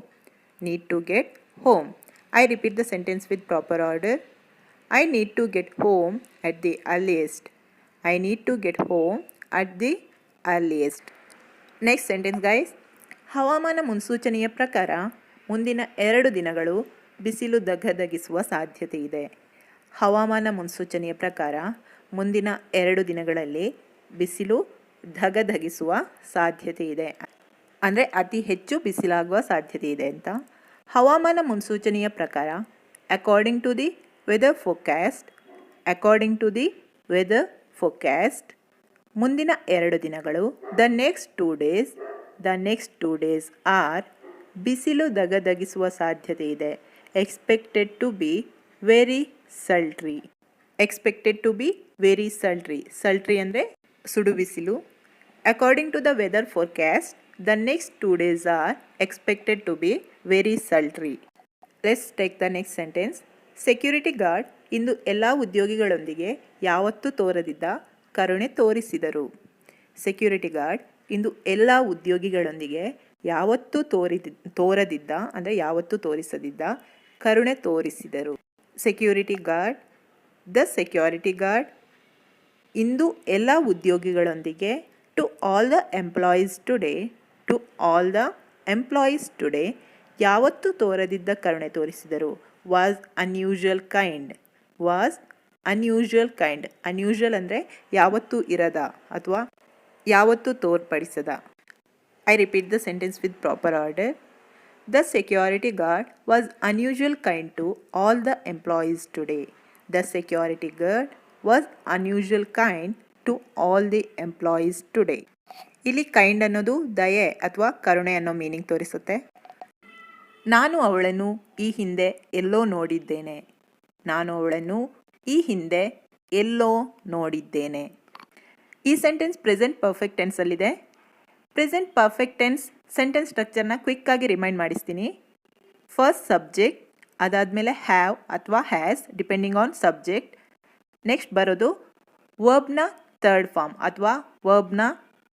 I repeat the sentence with proper order. I need to get home at the earliest. Next sentence guys. ಹವಾಮಾನ ಮುನ್ಸೂಚನೆಯ ಪ್ರಕಾರ ಮುಂದಿನ 2 ದಿನಗಳು ಬಿಸಿಲು ಧಗಧಗಿಸುವ ಸಾಧ್ಯತೆ ಇದೆ. ಹವಾಮಾನ ಮುನ್ಸೂಚನೆಯ ಪ್ರಕಾರ ಮುಂದಿನ 2 ದಿನಗಳಲ್ಲಿ ಬಿಸಿಲು ಧಗಧಗಿಸುವ ಸಾಧ್ಯತೆ ಇದೆ, ಅಂದರೆ ಅತಿ ಹೆಚ್ಚು ಬಿಸಿಲಾಗುವ ಸಾಧ್ಯತೆ ಇದೆ ಅಂತ. ಹವಾಮಾನ ಮುನ್ಸೂಚನೆಯ ಪ್ರಕಾರ according to the weather forecast ಮುಂದಿನ 2 ದಿನಗಳು the next two days are ಬಿಸಿಲು ಧಗಧಗಿಸುವ ಸಾಧ್ಯತೆ ಇದೆ. Expected to be very sultry ಅಂದರೆ ಸುಡು ಬಿಸಿಲು. According to the weather forecast the next 2 days are expected to be very sultry. Let's take the next sentence. Security guard ಇಂದು ಎಲ್ಲ ಉದ್ಯೋಗಿಗಳೊಂದಿಗೆ ಯಾವತ್ತೂ ತೋರದಿದ್ದ ಕರುಣೆ ತೋರಿಸಿದರು. ಸೆಕ್ಯೂರಿಟಿ ಗಾರ್ಡ್ ಇಂದು ಎಲ್ಲ ಉದ್ಯೋಗಿಗಳೊಂದಿಗೆ ಯಾವತ್ತೂ ತೋರದಿದ್ದ ಅಂದರೆ ಯಾವತ್ತೂ ತೋರಿಸದಿದ್ದ ಕರುಣೆ ತೋರಿಸಿದರು. ಸೆಕ್ಯೂರಿಟಿ ಗಾರ್ಡ್ ಇಂದು ಎಲ್ಲ ಉದ್ಯೋಗಿಗಳೊಂದಿಗೆ to all the employees today ಯಾವತ್ತೂ ತೋರದಿದ್ದ ಕರುಣೆ ತೋರಿಸಿದರು. Was unusual kind. ಅನ್ಯೂಶುವಲ್ ಅಂದರೆ ಯಾವತ್ತೂ ಇರದ ಅಥವಾ ಯಾವತ್ತೂ ತೋರ್ಪಡಿಸದ. I repeat the sentence with proper order. The security guard was unusual kind to all the employees today. The security guard was unusual kind to all the employees today. ಇಲ್ಲಿ kind ಅನ್ನೋದು ದಯೆ ಅಥವಾ ಕರುಣೆ ಅನ್ನೋ ಮೀನಿಂಗ್ ತೋರಿಸುತ್ತೆ. ನಾನು ಅವಳನ್ನು ಈ ಹಿಂದೆ ಎಲ್ಲೋ ನೋಡಿದ್ದೇನೆ. ಈ ಸೆಂಟೆನ್ಸ್ ಪ್ರೆಸೆಂಟ್ ಪರ್ಫೆಕ್ಟ್ ಟೆನ್ಸಲ್ಲಿದೆ. ಪ್ರೆಸೆಂಟ್ ಪರ್ಫೆಕ್ಟ್ ಟೆನ್ಸ್ ಸೆಂಟೆನ್ಸ್ ಸ್ಟ್ರಕ್ಚರ್ನ ಕ್ವಿಕ್ಕಾಗಿ ರಿಮೈಂಡ್ ಮಾಡಿಸ್ತೀನಿ. ಫಸ್ಟ್ ಸಬ್ಜೆಕ್ಟ್, ಅದಾದಮೇಲೆ ಹ್ಯಾವ್ ಅಥವಾ has depending on subject. Next ಬರೋದು ವರ್ಬ್ನ ಥರ್ಡ್ ಫಾರ್ಮ್ ಅಥವಾ ವರ್ಬ್ನ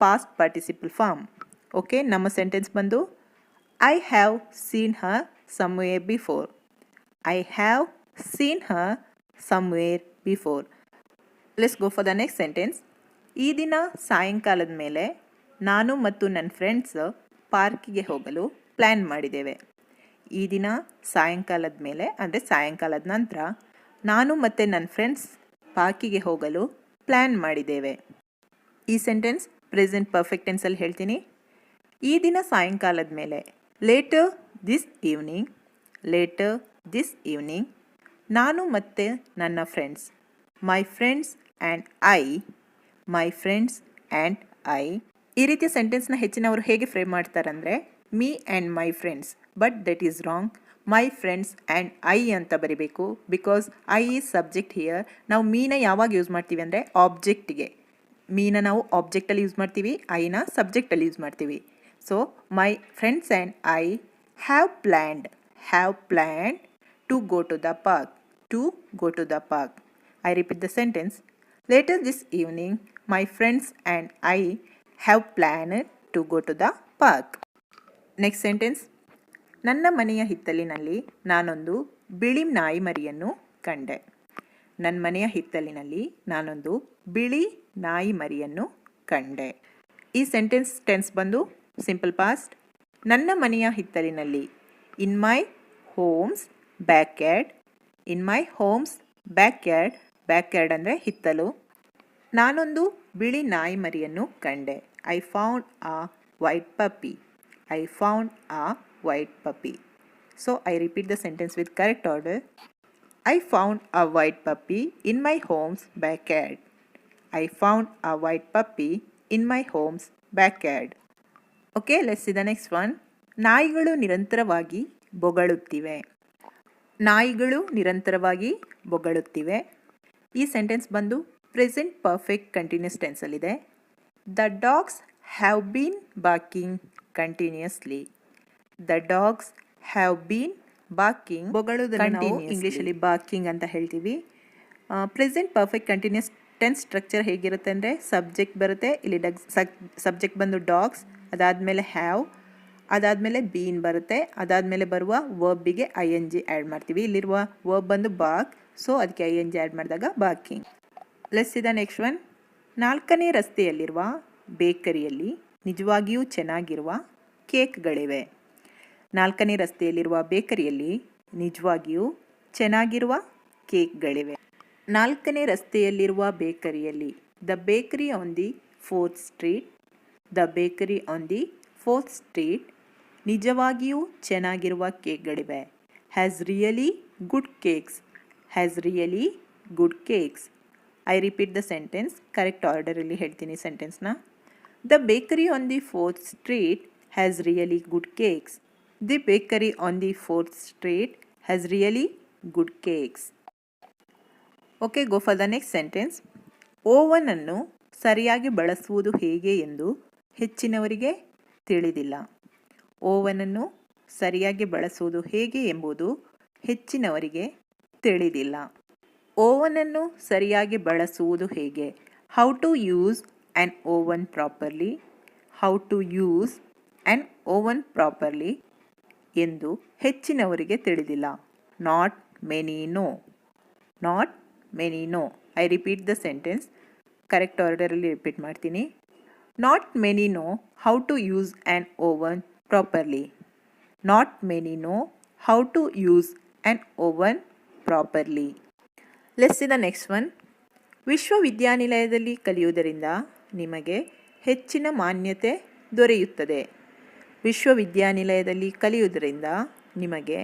ಪಾಸ್ಟ್ ಪಾರ್ಟಿಸಿಪಲ್ ಫಾರ್ಮ್. ಓಕೆ, ನಮ್ಮ ಸೆಂಟೆನ್ಸ್ ಬಂದು I have seen her somewhere before. I have seen her somewhere before. Let's go for the next sentence. ಈ ದಿನ ಸಾಯಂಕಾಲದ ಮೇಲೆ ನಾನು ಮತ್ತು ನನ್ನ ಫ್ರೆಂಡ್ಸ್ ಪಾರ್ಕಿಗೆ ಹೋಗಲು ಪ್ಲ್ಯಾನ್ ಮಾಡಿದ್ದೇವೆ. ಈ ದಿನ ಸಾಯಂಕಾಲದ ಮೇಲೆ ಅಂದರೆ ಸಾಯಂಕಾಲದ ನಂತರ ನಾನು ಮತ್ತು ನನ್ನ ಫ್ರೆಂಡ್ಸ್ ಪಾರ್ಕಿಗೆ ಹೋಗಲು ಪ್ಲ್ಯಾನ್ ಮಾಡಿದ್ದೇವೆ. ಈ ಸೆಂಟೆನ್ಸ್ ಪ್ರೆಸೆಂಟ್ ಪರ್ಫೆಕ್ಟ್ ಟೆನ್ಸಲ್ಲಿ ಹೇಳ್ತೀನಿ. ಈ ದಿನ ಸಾಯಂಕಾಲದ ಮೇಲೆ later this evening. Later this evening ನಾನು ಮತ್ತು ನನ್ನ friends. My friends and I. My friends and I. ಈ ರೀತಿಯ ಸೆಂಟೆನ್ಸ್ನ ಹೆಚ್ಚಿನವರು ಹೇಗೆ ಫ್ರೇಮ್ ಮಾಡ್ತಾರಂದರೆ me and my friends. But that is wrong. My friends and I ಅಂತ ಬರೀಬೇಕು. Because I is subject here. ನಾವು ಮೀನ ಯಾವಾಗ ಯೂಸ್ ಮಾಡ್ತೀವಿ ಅಂದರೆ ಆಬ್ಜೆಕ್ಟಿಗೆ. ಮೀನ ನಾವು ಆಬ್ಜೆಕ್ಟಲ್ಲಿ ಯೂಸ್ ಮಾಡ್ತೀವಿ, ಐನ ಸಬ್ಜೆಕ್ಟಲ್ಲಿ ಯೂಸ್ ಮಾಡ್ತೀವಿ. So my friends and I have planned to go to the park. To go to the park. I repeat the sentence. Later this evening my friends and I have planned to go to the park. Next sentence. ನನ್ನ ಮನೆಯ ಹಿತ್ತಲಿನಲ್ಲಿ ನಾನೊಂದು ಬಿಳಿ ನಾಯಿ ಮರಿಯನ್ನು ಕಂಡೆ. ನನ್ನ ಮನೆಯ ಹಿತ್ತಲಿನಲ್ಲಿ ನಾನೊಂದು ಬಿಳಿ ನಾಯಿ ಮರಿಯನ್ನು ಕಂಡೆ. ಈ ಸೆಂಟೆನ್ಸ್ ಟೆನ್ಸ್ ಬಂದು ಸಿಂಪಲ್ ಪಾಸ್ಟ್. ನನ್ನ ಮನೆಯ ಹಿತ್ತಲಿನಲ್ಲಿ ಇನ್ ಮೈ ಹೋಮ್ಸ್ ಬ್ಯಾಕ್ಯಾರ್ಡ್. ಇನ್ ಮೈ ಹೋಮ್ಸ್ ಬ್ಯಾಕ್ಯಾರ್ಡ್. ಬ್ಯಾಕ್ಯಾರ್ಡ್ ಅಂದರೆ ಹಿತ್ತಲು. ನಾನೊಂದು ಬಿಳಿ ನಾಯಿ ಮರಿಯನ್ನು ಕಂಡೆ. I found a white Pappi. I found a white puppy. So I repeat the sentence with correct order. I found a white puppy in my home's backyard. I found a white puppy in my home's backyard. Okay, let's see the next one. ನಾಯಿಗಳು ನಿರಂತರವಾಗಿ ಬೊಗಳುತ್ತಿವೆ. ನಾಯಿಗಳು ನಿರಂತರವಾಗಿ ಬೊಗಳುತ್ತಿವೆ. ಈ sentence ಬಂದು present perfect continuous ಟೆನ್ಸಲ್ಲಿದೆ. The dogs have been barking continuously. The dogs have been barking. ಬೊಗಳುವುದನ್ನು ನಾವು ಇಂಗ್ಲೀಷಲ್ಲಿ ಬಾರ್ಕಿಂಗ್ ಅಂತ ಹೇಳ್ತೀವಿ. Present perfect continuous tense structure ಹೇಗಿರುತ್ತೆ ಅಂದರೆ ಸಬ್ಜೆಕ್ಟ್ ಬರುತ್ತೆ. ಇಲ್ಲಿ ಸಬ್ಜೆಕ್ಟ್ ಬಂದು ಡಾಗ್ಸ್, ಅದಾದಮೇಲೆ ಹ್ಯಾವ್, ಅದಾದಮೇಲೆ ಬೀನ್ ಬರುತ್ತೆ. ಅದಾದಮೇಲೆ ಬರುವ ವರ್ಬಿಗೆ ಐ ಎನ್ ಜಿ ಆ್ಯಡ್ ಮಾಡ್ತೀವಿ. ಇಲ್ಲಿರುವ ವರ್ಬ್ ಬಂದು ಬಾರ್ಕ್, ಸೊ ಅದಕ್ಕೆ ಐ ಎನ್ ಜಿ ಆ್ಯಡ್ ಮಾಡಿದಾಗ barking. Let's see the next one. 4ನೇ ರಸ್ತೆಯಲ್ಲಿರುವ ಬೇಕರಿಯಲ್ಲಿ ನಿಜವಾಗಿಯೂ ಚೆನ್ನಾಗಿರುವ ಕೇಕ್ಗಳಿವೆ. 4ನೇ ರಸ್ತೆಯಲ್ಲಿರುವ ಬೇಕರಿಯಲ್ಲಿ ನಿಜವಾಗಿಯೂ ಚೆನ್ನಾಗಿರುವ ಕೇಕ್ಗಳಿವೆ. 4ನೇ ರಸ್ತೆಯಲ್ಲಿರುವ ಬೇಕರಿಯಲ್ಲಿ the bakery on the 4th street. The bakery on the 4th street ನಿಜವಾಗಿಯೂ ಚೆನ್ನಾಗಿರುವ ಕೇಕ್ಗಳಿವೆ. Has really good cakes. Has really good cakes. I repeat the sentence. Correct ಆರ್ಡರಲ್ಲಿ ಹೇಳ್ತೀನಿ ಸೆಂಟೆನ್ಸ್ನ. The bakery on the 4th street has really good cakes. The bakery on the 4th street has really good cakes. Okay, go for the next sentence. ಓವನನ್ನು ಸರಿಯಾಗಿ ಬಳಸುವುದು ಹೇಗೆ ಎಂದು ಹೆಚ್ಚಿನವರಿಗೆ ತಿಳಿದಿಲ್ಲ. ಓವನನ್ನು ಸರಿಯಾಗಿ ಬಳಸುವುದು ಹೇಗೆ ಎಂಬುದು ಹೆಚ್ಚಿನವರಿಗೆ ತಿಳಿದಿಲ್ಲ. ಓವನನ್ನು ಸರಿಯಾಗಿ ಬಳಸುವುದು ಹೇಗೆ. How to use an oven properly. How to use an oven properly ಎಂದು ಹೆಚ್ಚಿನವರಿಗೆ ತಿಳಿದಿಲ್ಲ. Not many know. Not many know. I repeat the sentence. Correct ಆರ್ಡರಲ್ಲಿ ರಿಪೀಟ್ ಮಾಡ್ತೀನಿ. Not many know how to use an oven properly. Not many know how to use an oven properly. Let's see the next one. ವಿಶ್ವವಿದ್ಯಾನಿಲಯದಲ್ಲಿ ಕಲಿಯುವುದರಿಂದ ನಿಮಗೆ ಹೆಚ್ಚಿನ ಮಾನ್ಯತೆ ದೊರೆಯುತ್ತದೆ. ವಿಶ್ವವಿದ್ಯಾನಿಲಯದಲ್ಲಿ ಕಲಿಯುವುದರಿಂದ ನಿಮಗೆ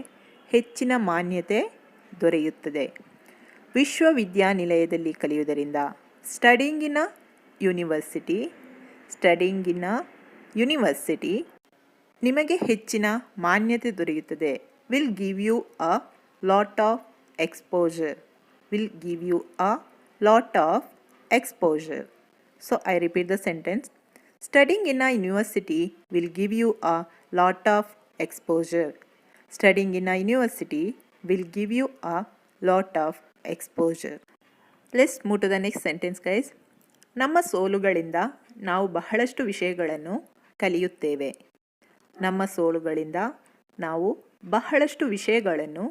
ಹೆಚ್ಚಿನ ಮಾನ್ಯತೆ ದೊರೆಯುತ್ತದೆ. ವಿಶ್ವವಿದ್ಯಾನಿಲಯದಲ್ಲಿ ಕಲಿಯುವುದರಿಂದ studying in a university. Studying in a university ನಿಮಗೆ ಹೆಚ್ಚಿನ ಮಾನ್ಯತೆ ದೊರೆಯುತ್ತದೆ. Will give you a lot of exposure. Will give you a lot of exposure. So I repeat the sentence. Studying in a university will give you a lot of exposure. Studying in a university will give you a lot of exposure. Let's move to the next sentence, guys. ನಮ್ಮ ಸೋಲುಗಳಿಂದ ನಾವು ಬಹಳಷ್ಟು ವಿಷಯಗಳನ್ನು ಕಲಿಯುತ್ತೇವೆ. ನಮ್ಮ ಸೋಲುಗಳಿಂದ ನಾವು ಬಹಳಷ್ಟು ವಿಷಯಗಳನ್ನು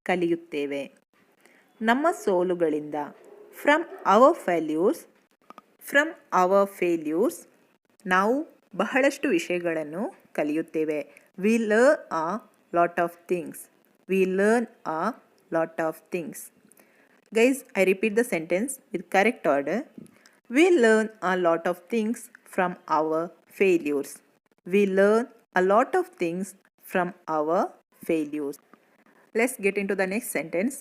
ಕಲಿಯುತ್ತೇವೆ. ನಮ್ಮ ಸೋಲುಗಳಿಂದ ಫ್ರಮ್ ಅವರ್ ಫೇಲ್ಯೂರ್ಸ್ ನಾವು ಬಹಳಷ್ಟು ವಿಷಯಗಳನ್ನು ಕಲಿಯುತ್ತೇವೆ. We learn a lot of things. Guys, I repeat the sentence with correct order. We learn a lot of things from our failures. We learn a lot of things from our failures. Let's get into the next sentence.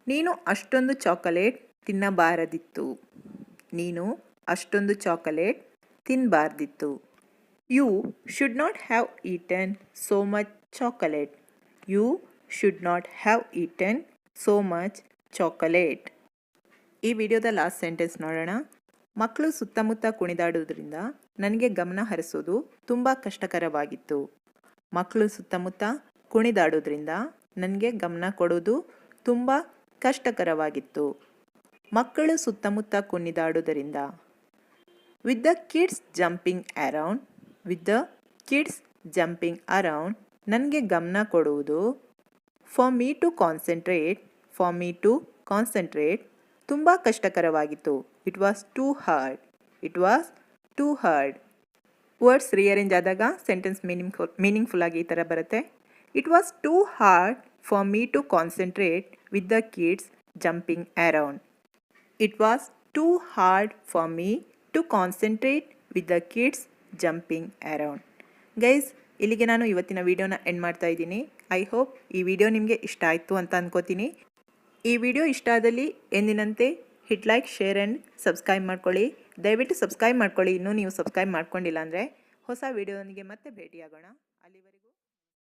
ನೀನು ಅಷ್ಟೊಂದು chocolate ತಿನ್ನಬಾರದಿತ್ತು. ನೀನು ಅಷ್ಟೊಂದು chocolate ತಿನ್ನಬಾರ್ದಿತ್ತು. You should not have eaten so much chocolate. You should not have eaten so much chocolate. ಈ ವಿಡಿಯೋದ last sentence ನೋಡೋಣ. ಮಕ್ಕಳು ಸುತ್ತಮುತ್ತ ಕುಣಿದಾಡೋದ್ರಿಂದ ನನಗೆ ಗಮನ ಹರಿಸೋದು ತುಂಬ ಕಷ್ಟಕರವಾಗಿತ್ತು. ಮಕ್ಕಳು ಸುತ್ತಮುತ್ತ ಕುಣಿದಾಡೋದ್ರಿಂದ ನನಗೆ ಗಮನ ಕೊಡೋದು ತುಂಬ ಕಷ್ಟಕರವಾಗಿತ್ತು. ಮಕ್ಕಳು ಸುತ್ತಮುತ್ತ ಕುಣಿದಾಡೋದರಿಂದ with the kids jumping around ನನಗೆ ಗಮನ ಕೊಡುವುದು ಫಾರ್ ಮೀ ಟು ಕಾನ್ಸಂಟ್ರೇಟ್ ತುಂಬ ಕಷ್ಟಕರವಾಗಿತ್ತು. It was too hard. Words rearrange ಆದಾಗ ಸೆಂಟೆನ್ಸ್ ಮೀನಿಂಗ್ಫುಲ್ ಆಗಿ ಈ ಥರ ಬರುತ್ತೆ. It was too hard for me to concentrate with the kids jumping around. It was too hard for me to concentrate with the kids jumping around. Guys, ಇಲ್ಲಿಗೆ ನಾನು ಇವತ್ತಿನ ವಿಡಿಯೋನ end ಮಾಡ್ತಾ ಇದ್ದೀನಿ. ಐ ಹೋಪ್ ಈ ವಿಡಿಯೋ ನಿಮಗೆ ಇಷ್ಟ ಆಯಿತು ಅಂತ ಅನ್ಕೋತೀನಿ. ಈ ವಿಡಿಯೋ ಇಷ್ಟ ಆದಲ್ಲಿ ಎಂದಿನಂತೆ hit like, share and subscribe ಮಾಡ್ಕೊಳ್ಳಿ. ದಯವಿಟ್ಟು ಸಬ್ಸ್ಕ್ರೈಬ್ ಮಾಡ್ಕೊಳ್ಳಿ. ಇನ್ನೂ ನೀವು ಸಬ್ಸ್ಕ್ರೈಬ್ ಮಾಡ್ಕೊಂಡಿಲ್ಲ ಅಂದರೆ ಹೊಸ ವಿಡಿಯೋನಿಗೆ ಮತ್ತೆ ಭೇಟಿಯಾಗೋಣ. ಅಲ್ಲಿವರೆಗೂ